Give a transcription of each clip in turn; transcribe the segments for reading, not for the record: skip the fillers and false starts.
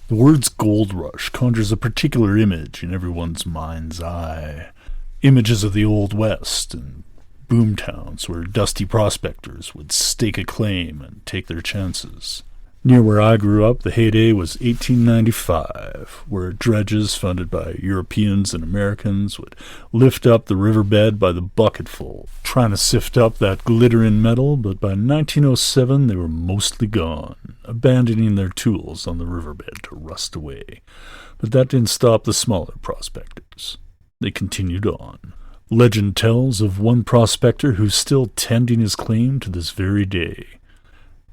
The words gold rush conjures a particular image in everyone's mind's eye. Images of the Old West and boomtowns where dusty prospectors would stake a claim and take their chances. Near where I grew up, the heyday was 1895, where dredges funded by Europeans and Americans would lift up the riverbed by the bucketful, trying to sift up that glittering metal, but by 1907 they were mostly gone, abandoning their tools on the riverbed to rust away. But that didn't stop the smaller prospectors. They continued on. Legend tells of one prospector who's still tending his claim to this very day.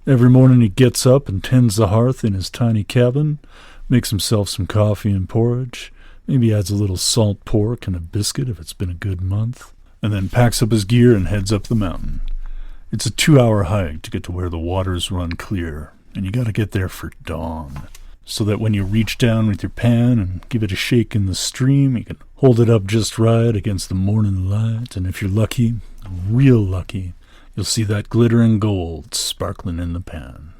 Every morning he gets up and tends the hearth in his tiny cabin, makes himself some coffee and porridge, maybe adds a little salt pork and a biscuit if it's been a good month, and then packs up his gear and heads up the mountain. It's a 2-hour hike to get to where the waters run clear, and you gotta get there for dawn, so that when you reach down with your pan and give it a shake in the stream, you can hold it up just right against the morning light, and if you're lucky, real lucky, you'll see that glittering gold sparkling in the pan.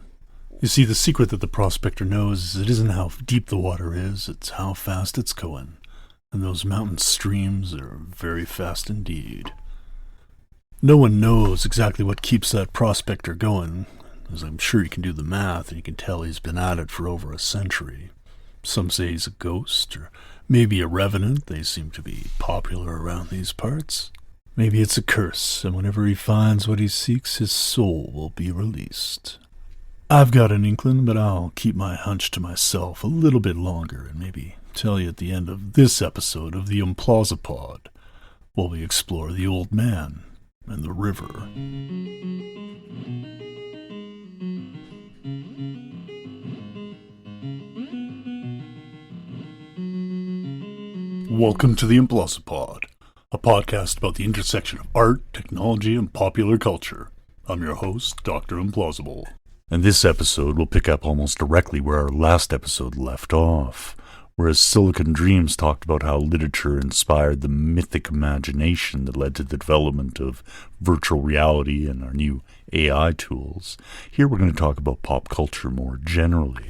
You see, the secret that the prospector knows is it isn't how deep the water is, it's how fast it's going. And those mountain streams are very fast indeed. No one knows exactly what keeps that prospector going, as I'm sure you can do the math and you can tell he's been at it for over a century. Some say he's a ghost, or maybe a revenant. They seem to be popular around these parts. Maybe it's a curse, and whenever he finds what he seeks, his soul will be released. I've got an inkling, but I'll keep my hunch to myself a little bit longer and maybe tell you at the end of this episode of the Implausipod, while we explore the old man and the river. Welcome to the Implausipod, a podcast about the intersection of art, technology, and popular culture. I'm your host, Dr. Implausible. And this episode will pick up almost directly where our last episode left off, whereas Silicon Dreams talked about how literature inspired the mythic imagination that led to the development of virtual reality and our new AI tools. Here we're going to talk about pop culture more generally.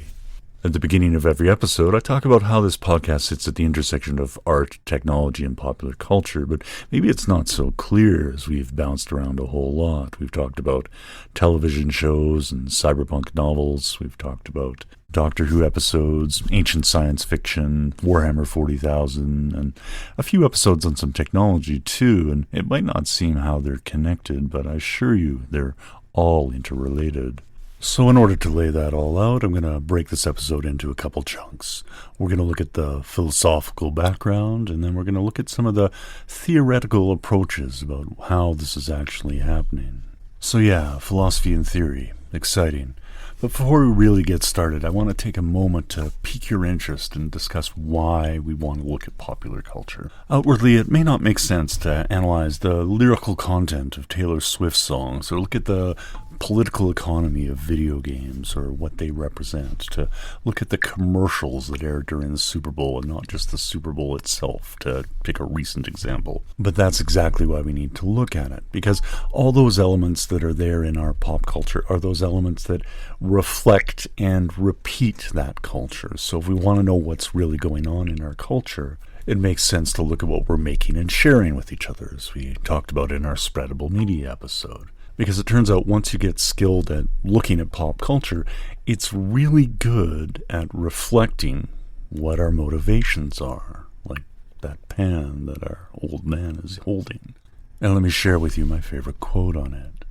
At the beginning of every episode, I talk about how this podcast sits at the intersection of art, technology, and popular culture, but maybe it's not so clear as we've bounced around a whole lot. We've talked about television shows and cyberpunk novels. We've talked about Doctor Who episodes, ancient science fiction, Warhammer 40,000, and a few episodes on some technology too, and it might not seem how they're connected, but I assure you they're all interrelated. So in order to lay that all out, I'm going to break this episode into a couple chunks. We're going to look at the philosophical background, and then we're going to look at some of the theoretical approaches about how this is actually happening. So yeah, philosophy and theory. Exciting. But before we really get started, I want to take a moment to pique your interest and discuss why we want to look at popular culture. Outwardly, it may not make sense to analyze the lyrical content of Taylor Swift's songs or look at the political economy of video games or what they represent, to look at the commercials that air during the Super Bowl and not just the Super Bowl itself, to pick a recent example. But that's exactly why we need to look at it, because all those elements that are there in our pop culture are those elements that reflect and repeat that culture. So if we want to know what's really going on in our culture, it makes sense to look at what we're making and sharing with each other, as we talked about in our spreadable media episode. Because it turns out once you get skilled at looking at pop culture, it's really good at reflecting what our motivations are, like that pan that our old man is holding. And let me share with you my favorite quote on it.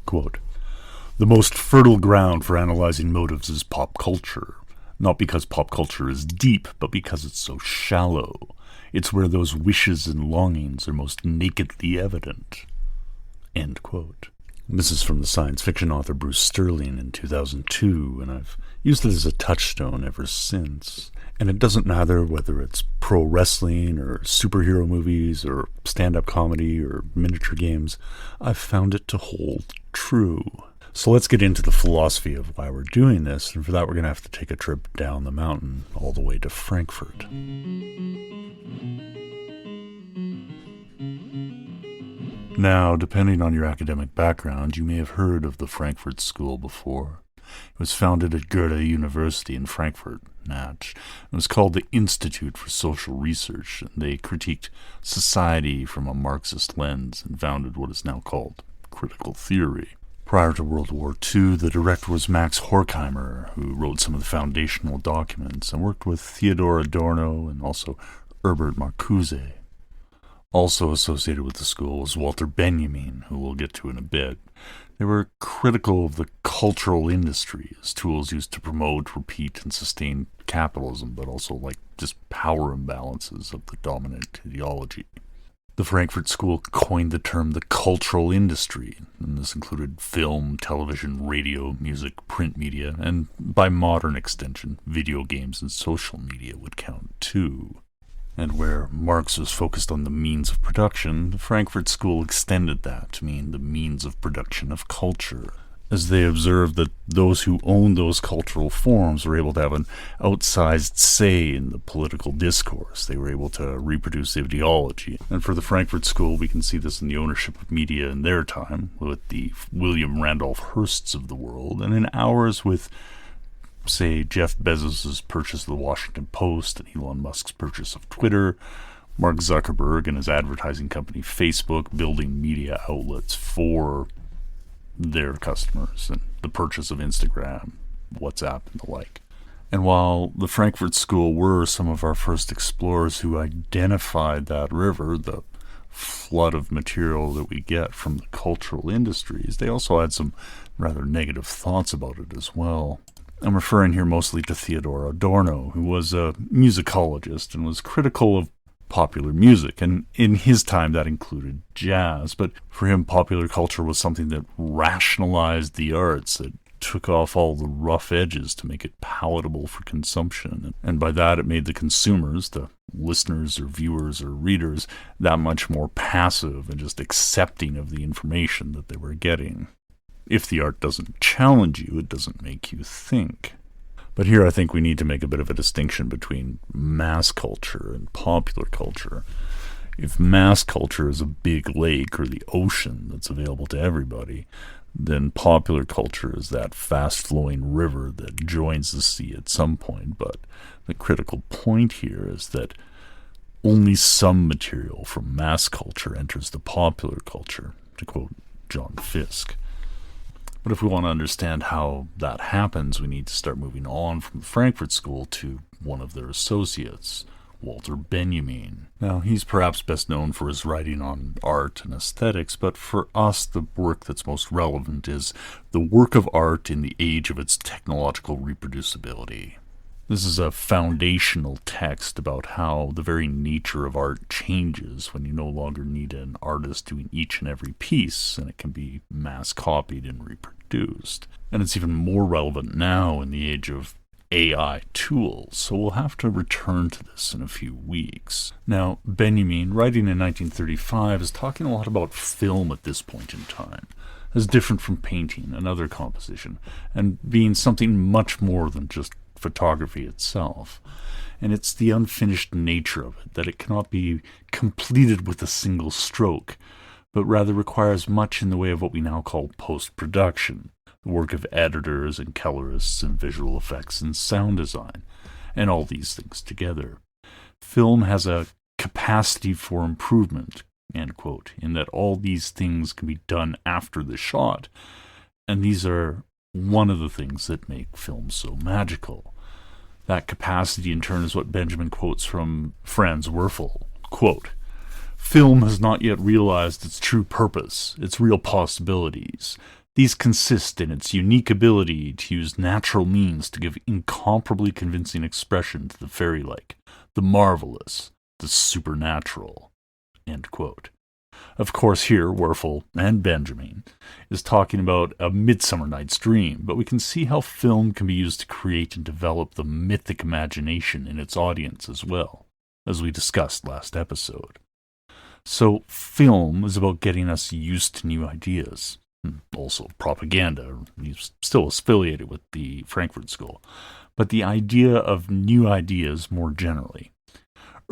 Quote, "The most fertile ground for analyzing motives is pop culture. Not because pop culture is deep, but because it's so shallow. It's where those wishes and longings are most nakedly evident." End quote. This is from the science fiction author Bruce Sterling in 2002, and I've used it as a touchstone ever since. And it doesn't matter whether it's pro wrestling or superhero movies or stand-up comedy or miniature games, I've found it to hold true. So let's get into the philosophy of why we're doing this, and for that we're going to have to take a trip down the mountain all the way to Frankfurt. Now, depending on your academic background, you may have heard of the Frankfurt School before. It was founded at Goethe University in Frankfurt. It was called the Institute for Social Research, and they critiqued society from a Marxist lens and founded what is now called critical theory. Prior to World War II, the director was Max Horkheimer, who wrote some of the foundational documents and worked with Theodor Adorno and also Herbert Marcuse. Also associated with the school was Walter Benjamin, who we'll get to in a bit. They were critical of the cultural industry as tools used to promote, repeat, and sustain capitalism, but also like just power imbalances of the dominant ideology. The Frankfurt School coined the term the cultural industry, and this included film, television, radio, music, print media, and by modern extension, video games and social media would count too. And where Marx was focused on the means of production, the Frankfurt School extended that to mean the means of production of culture, as they observed that those who owned those cultural forms were able to have an outsized say in the political discourse. They were able to reproduce ideology. And for the Frankfurt School, we can see this in the ownership of media in their time, with the William Randolph Hearsts of the world, and in ours with, say, Jeff Bezos' purchase of the Washington Post and Elon Musk's purchase of Twitter, Mark Zuckerberg and his advertising company Facebook building media outlets for their customers, and the purchase of Instagram, WhatsApp, and the like. And while the Frankfurt School were some of our first explorers who identified that river, the flood of material that we get from the cultural industries, they also had some rather negative thoughts about it as well. I'm referring here mostly to Theodor Adorno, who was a musicologist and was critical of popular music, and in his time that included jazz, but for him popular culture was something that rationalized the arts, that took off all the rough edges to make it palatable for consumption, and by that it made the consumers, the listeners or viewers or readers, that much more passive and just accepting of the information that they were getting. If the art doesn't challenge you, it doesn't make you think. But here I think we need to make a bit of a distinction between mass culture and popular culture. If mass culture is a big lake or the ocean that's available to everybody, then popular culture is that fast-flowing river that joins the sea at some point. But the critical point here is that only some material from mass culture enters the popular culture, to quote John Fiske. But if we want to understand how that happens, we need to start moving on from the Frankfurt School to one of their associates, Walter Benjamin. Now, he's perhaps best known for his writing on art and aesthetics, but for us, the work that's most relevant is the work of art in the age of its technological reproducibility. This is a foundational text about how the very nature of art changes when you no longer need an artist doing each and every piece, and it can be mass copied and reproduced. And it's even more relevant now in the age of AI tools, so we'll have to return to this in a few weeks. Now, Benjamin, writing in 1935, is talking a lot about film at this point in time, as different from painting and other composition, and being something much more than just photography itself. And it's the unfinished nature of it, that it cannot be completed with a single stroke, but rather requires much in the way of what we now call post-production, the work of editors and colorists and visual effects and sound design, and all these things together. Film has a capacity for improvement, end quote, in that all these things can be done after the shot, and these are one of the things that make film so magical. That capacity, in turn, is what Benjamin quotes from Franz Werfel. Quote, "Film has not yet realized its true purpose, its real possibilities. These consist in its unique ability to use natural means to give incomparably convincing expression to the fairy-like, the marvelous, the supernatural." End quote. Of course, here, Werfel and Benjamin is talking about A Midsummer Night's Dream, but we can see how film can be used to create and develop the mythic imagination in its audience as well, as we discussed last episode. So, film is about getting us used to new ideas. Also, propaganda. He's still affiliated with the Frankfurt School, but the idea of new ideas more generally.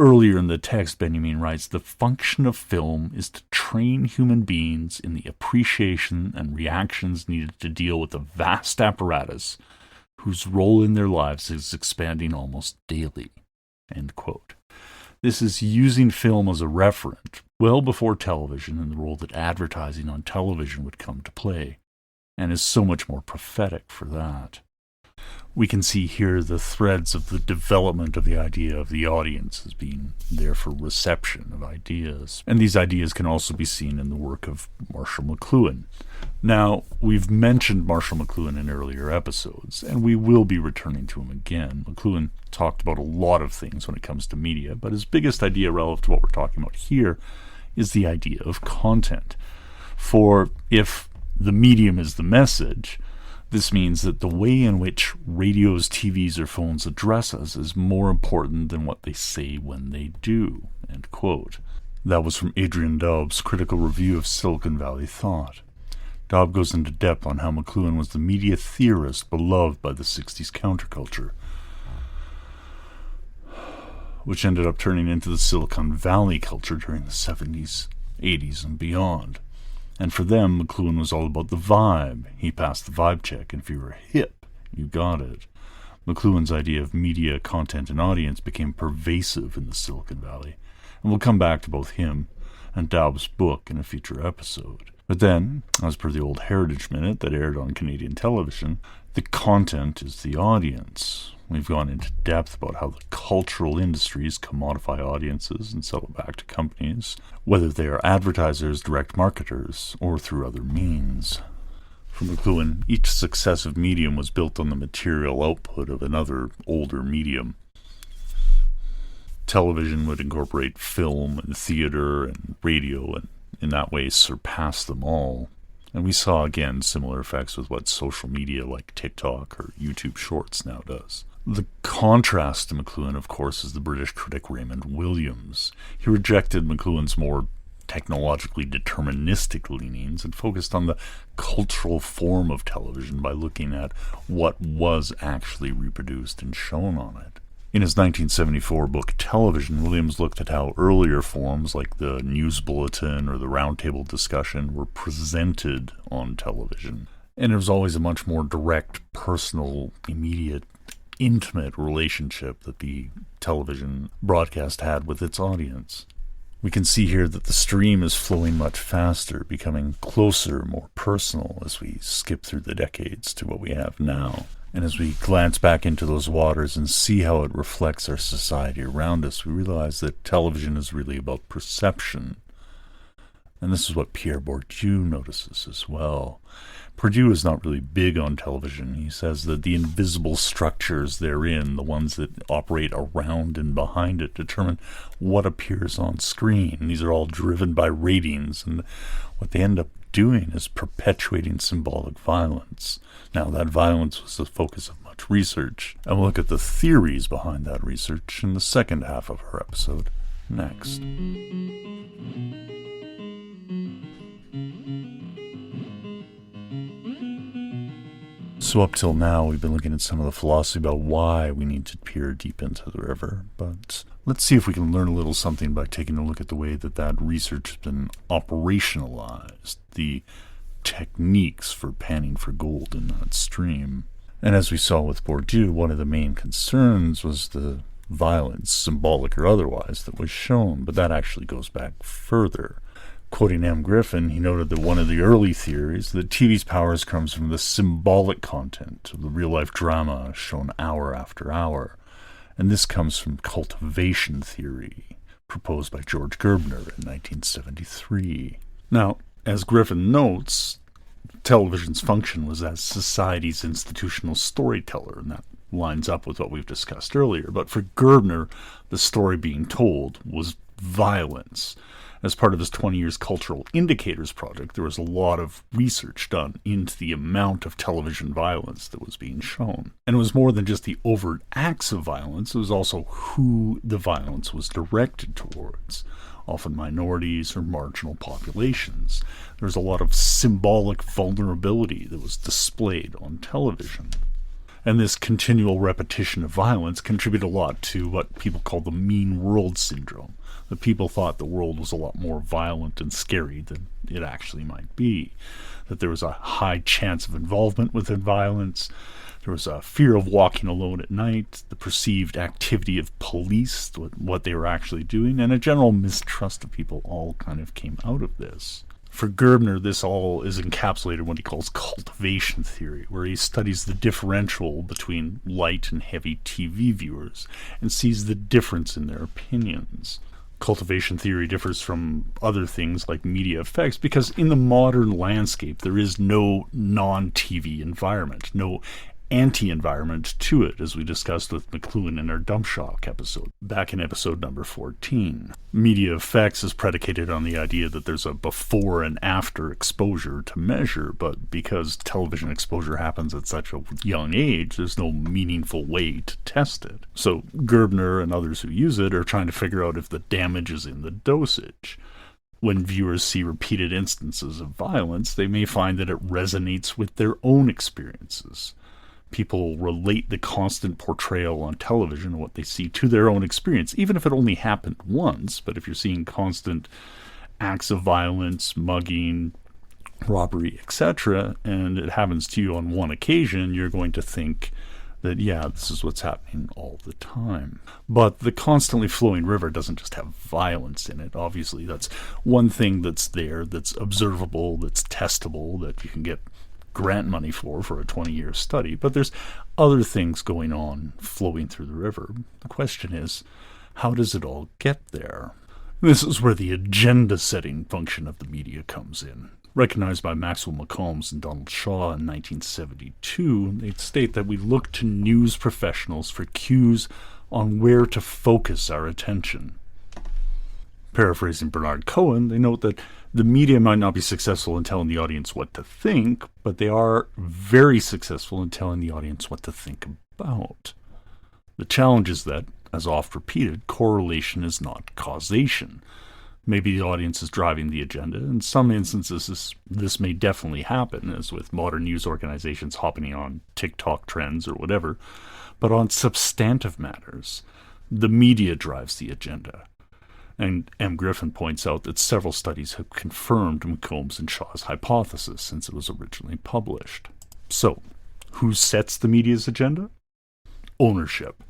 Earlier in the text, Benjamin writes, "The function of film is to train human beings in the appreciation and reactions needed to deal with a vast apparatus whose role in their lives is expanding almost daily." End quote. This is using film as a referent well before television and the role that advertising on television would come to play, and is so much more prophetic for that. We can see here the threads of the development of the idea of the audience as being there for reception of ideas. And these ideas can also be seen in the work of Marshall McLuhan. Now, we've mentioned Marshall McLuhan in earlier episodes, and we will be returning to him again. McLuhan talked about a lot of things when it comes to media, but his biggest idea relative to what we're talking about here is the idea of content. For if the medium is the message, this means that the way in which radios, TVs, or phones address us is more important than what they say when they do. End quote. That was from Adrian Daub's critical review of Silicon Valley thought. Daub goes into depth on how McLuhan was the media theorist beloved by the 60s counterculture, which ended up turning into the Silicon Valley culture during the 70s, 80s, and beyond. And for them, McLuhan was all about the vibe. He passed the vibe check, and if you were hip, you got it. McLuhan's idea of media, content, and audience became pervasive in the Silicon Valley, and we'll come back to both him and Daub's book in a future episode. But then, as per the old Heritage Minute that aired on Canadian television, the content is the audience. We've gone into depth about how the cultural industries commodify audiences and sell it back to companies, whether they are advertisers, direct marketers, or through other means. For McLuhan, each successive medium was built on the material output of another older medium. Television would incorporate film and theater and radio, and in that way surpass them all. And we saw again similar effects with what social media like TikTok or YouTube Shorts now does. The contrast to McLuhan, of course, is the British critic Raymond Williams. He rejected McLuhan's more technologically deterministic leanings and focused on the cultural form of television by looking at what was actually reproduced and shown on it. In his 1974 book Television, Williams looked at how earlier forms like the news bulletin or the roundtable discussion were presented on television. And it was always a much more direct, personal, immediate, intimate relationship that the television broadcast had with its audience. We can see here that the stream is flowing much faster, becoming closer, more personal as we skip through the decades to what we have now. And as we glance back into those waters and see how it reflects our society around us, we realize that television is really about perception. And this is what Pierre Bourdieu notices as well. Bourdieu is not really big on television. He says that the invisible structures therein, the ones that operate around and behind it, determine what appears on screen. These are all driven by ratings, and what they end up doing is perpetuating symbolic violence. Now, that violence was the focus of much research, and we'll look at the theories behind that research in the second half of our episode next. So up till now, we've been looking at some of the philosophy about why we need to peer deep into the river, but let's see if we can learn a little something by taking a look at the way that that research has been operationalized, the techniques for panning for gold in that stream. And as we saw with Bourdieu, one of the main concerns was the violence, symbolic or otherwise, that was shown, but that actually goes back further. Quoting M. Griffin, he noted that one of the early theories, that TV's powers comes from the symbolic content of the real-life drama shown hour after hour. And this comes from cultivation theory, proposed by George Gerbner in 1973. Now, as Griffin notes, television's function was as society's institutional storyteller, and that lines up with what we've discussed earlier. But for Gerbner, the story being told was violence. As part of his 20 years Cultural Indicators project, there was a lot of research done into the amount of television violence that was being shown. And it was more than just the overt acts of violence, it was also who the violence was directed towards, often minorities or marginal populations. There was a lot of symbolic vulnerability that was displayed on television. And this continual repetition of violence contributed a lot to what people call the mean world syndrome. The people thought the world was a lot more violent and scary than it actually might be. That there was a high chance of involvement within violence. There was a fear of walking alone at night, the perceived activity of police, what they were actually doing, and a general mistrust of people all kind of came out of this. For Gerbner, this all is encapsulated in what he calls cultivation theory, where he studies the differential between light and heavy TV viewers and sees the difference in their opinions. Cultivation theory differs from other things like media effects because in the modern landscape there is no non-TV environment, no anti-environment to it, as we discussed with McLuhan in our Dump Shock episode, back in episode number 14. Media effects is predicated on the idea that there's a before and after exposure to measure, but because television exposure happens at such a young age, there's no meaningful way to test it. So Gerbner and others who use it are trying to figure out if the damage is in the dosage. When viewers see repeated instances of violence, they may find that it resonates with their own experiences. People relate the constant portrayal on television of what they see to their own experience, even if it only happened once. But if you're seeing constant acts of violence, mugging, robbery, etc., and it happens to you on one occasion, you're going to think that, yeah, this is what's happening all the time. But the constantly flowing river doesn't just have violence in it. Obviously, that's one thing that's there, that's observable, that's testable, that you can get grant money for a 20-year study, but there's other things going on flowing through the river. The question is, how does it all get there? This is where the agenda-setting function of the media comes in. Recognized by Maxwell McCombs and Donald Shaw in 1972, they state that we look to news professionals for cues on where to focus our attention. Paraphrasing Bernard Cohen, they note that the media might not be successful in telling the audience what to think, but they are very successful in telling the audience what to think about. The challenge is that, as oft repeated, correlation is not causation. Maybe the audience is driving the agenda. In some instances, this may definitely happen, as with modern news organizations hopping on TikTok trends or whatever. But on substantive matters, the media drives the agenda. And M. Griffin points out that several studies have confirmed McCombs and Shaw's hypothesis since it was originally published. So, who sets the media's agenda? Ownership,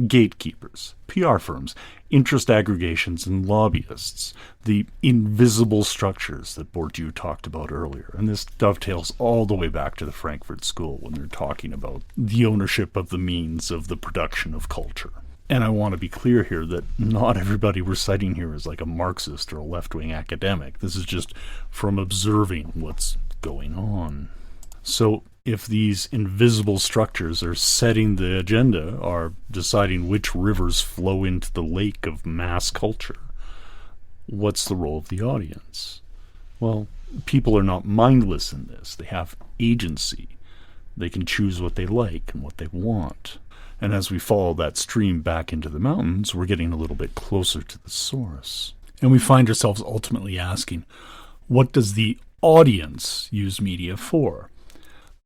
gatekeepers, PR firms, interest aggregations, and lobbyists, the invisible structures that Bourdieu talked about earlier. And this dovetails all the way back to the Frankfurt School when they're talking about the ownership of the means of the production of culture. And I want to be clear here that not everybody we're citing here is like a Marxist or a left-wing academic. This is just from observing what's going on. So if these invisible structures are setting the agenda, are deciding which rivers flow into the lake of mass culture, what's the role of the audience? Well, people are not mindless in this. They have agency. They can choose what they like and what they want. And as we follow that stream back into the mountains, we're getting a little bit closer to the source. And we find ourselves ultimately asking, what does the audience use media for?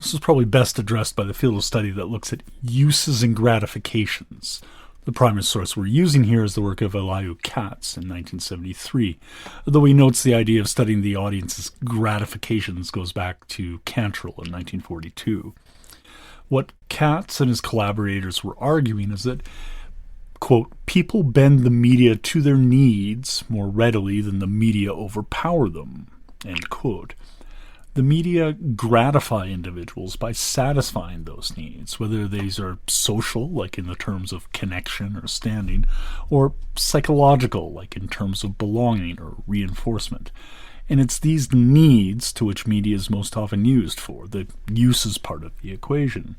This is probably best addressed by the field of study that looks at uses and gratifications. The primary source we're using here is the work of Elihu Katz in 1973, though he notes the idea of studying the audience's gratifications goes back to Cantrell in 1942. What Katz and his collaborators were arguing is that, quote, people bend the media to their needs more readily than the media overpower them, end quote. The media gratify individuals by satisfying those needs, whether these are social, like in the terms of connection or standing, or psychological, like in terms of belonging or reinforcement. And it's these needs to which media is most often used for, the uses part of the equation.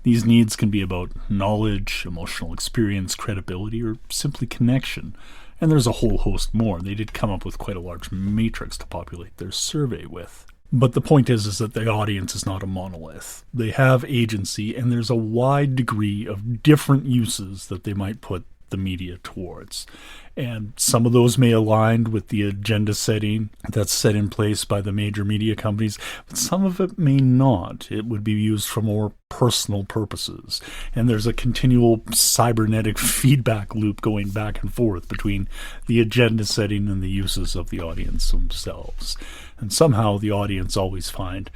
These needs can be about knowledge, emotional experience, credibility, or simply connection. And there's a whole host more. They did come up with quite a large matrix to populate their survey with. But the point is that the audience is not a monolith. They have agency, and there's a wide degree of different uses that they might put the media towards. And some of those may align with the agenda setting that's set in place by the major media companies, but some of it may not. It would be used for more personal purposes. And there's a continual cybernetic feedback loop going back and forth between the agenda setting and the uses of the audience themselves. And somehow the audience always find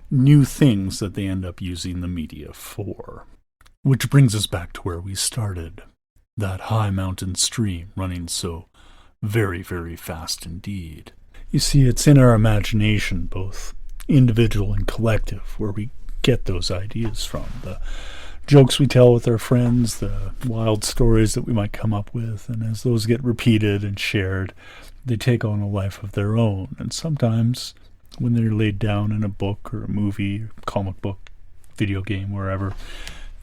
new things that they end up using the media for. Which brings us back to where we started. That high mountain stream running so very, very fast indeed. You see, it's in our imagination, both individual and collective, where we get those ideas from. The jokes we tell with our friends, the wild stories that we might come up with, and as those get repeated and shared, they take on a life of their own. And sometimes, when they're laid down in a book or a movie, comic book, video game, wherever,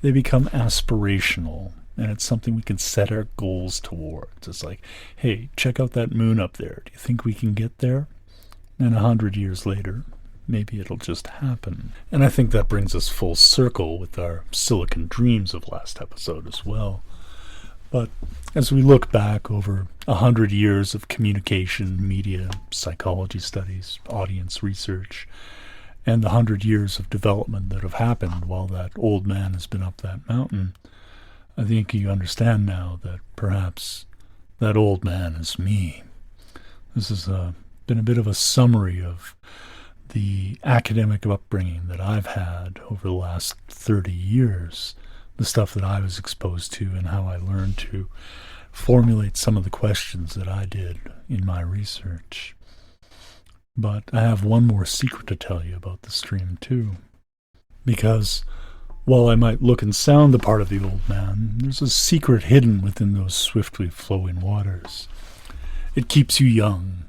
they become aspirational. And it's something we can set our goals towards. It's like, hey, check out that moon up there. Do you think we can get there? And 100 years later, maybe it'll just happen. And I think that brings us full circle with our Silicon Dreams of last episode as well. But as we look back over 100 years of communication, media, psychology studies, audience research, and the 100 years of development that have happened while that old man has been up that mountain, I think you understand now that perhaps that old man is me. This has been a bit of a summary of the academic upbringing that I've had over the last 30 years, the stuff that I was exposed to and how I learned to formulate some of the questions that I did in my research. But I have one more secret to tell you about the stream too, because while I might look and sound the part of the old man, there's a secret hidden within those swiftly flowing waters. It keeps you young,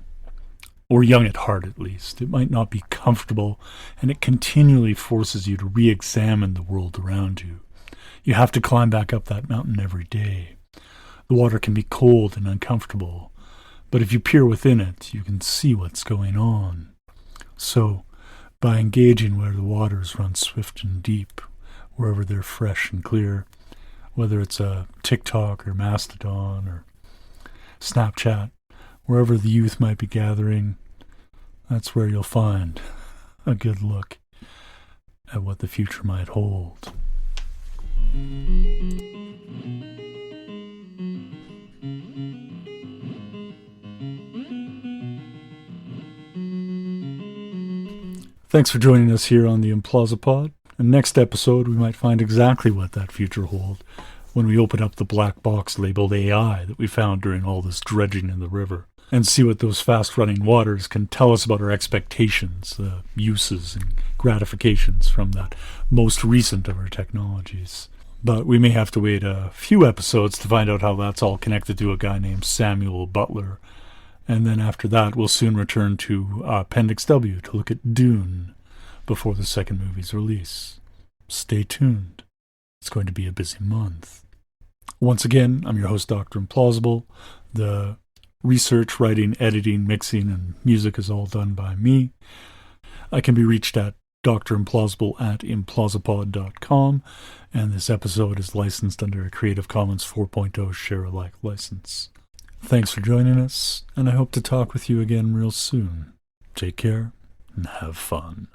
or young at heart at least. It might not be comfortable, and it continually forces you to re-examine the world around you. You have to climb back up that mountain every day. The water can be cold and uncomfortable, but if you peer within it, you can see what's going on. So, by engaging where the waters run swift and deep, wherever they're fresh and clear, whether it's a TikTok or Mastodon or Snapchat, wherever the youth might be gathering, that's where you'll find a good look at what the future might hold. Thanks for joining us here on the Implausipod. And next episode, we might find exactly what that future holds when we open up the black box labeled AI that we found during all this dredging in the river, and see what those fast-running waters can tell us about our expectations, the uses and gratifications from that most recent of our technologies. But we may have to wait a few episodes to find out how that's all connected to a guy named Samuel Butler. And then after that, we'll soon return to Appendix W to look at Dune before the second movie's release. Stay tuned. It's going to be a busy month. Once again, I'm your host, Dr. Implausible. The research, writing, editing, mixing, and music is all done by me. I can be reached at drimplausible@implausipod.com, and this episode is licensed under a Creative Commons 4.0 share-alike license. Thanks for joining us, and I hope to talk with you again real soon. Take care, and have fun.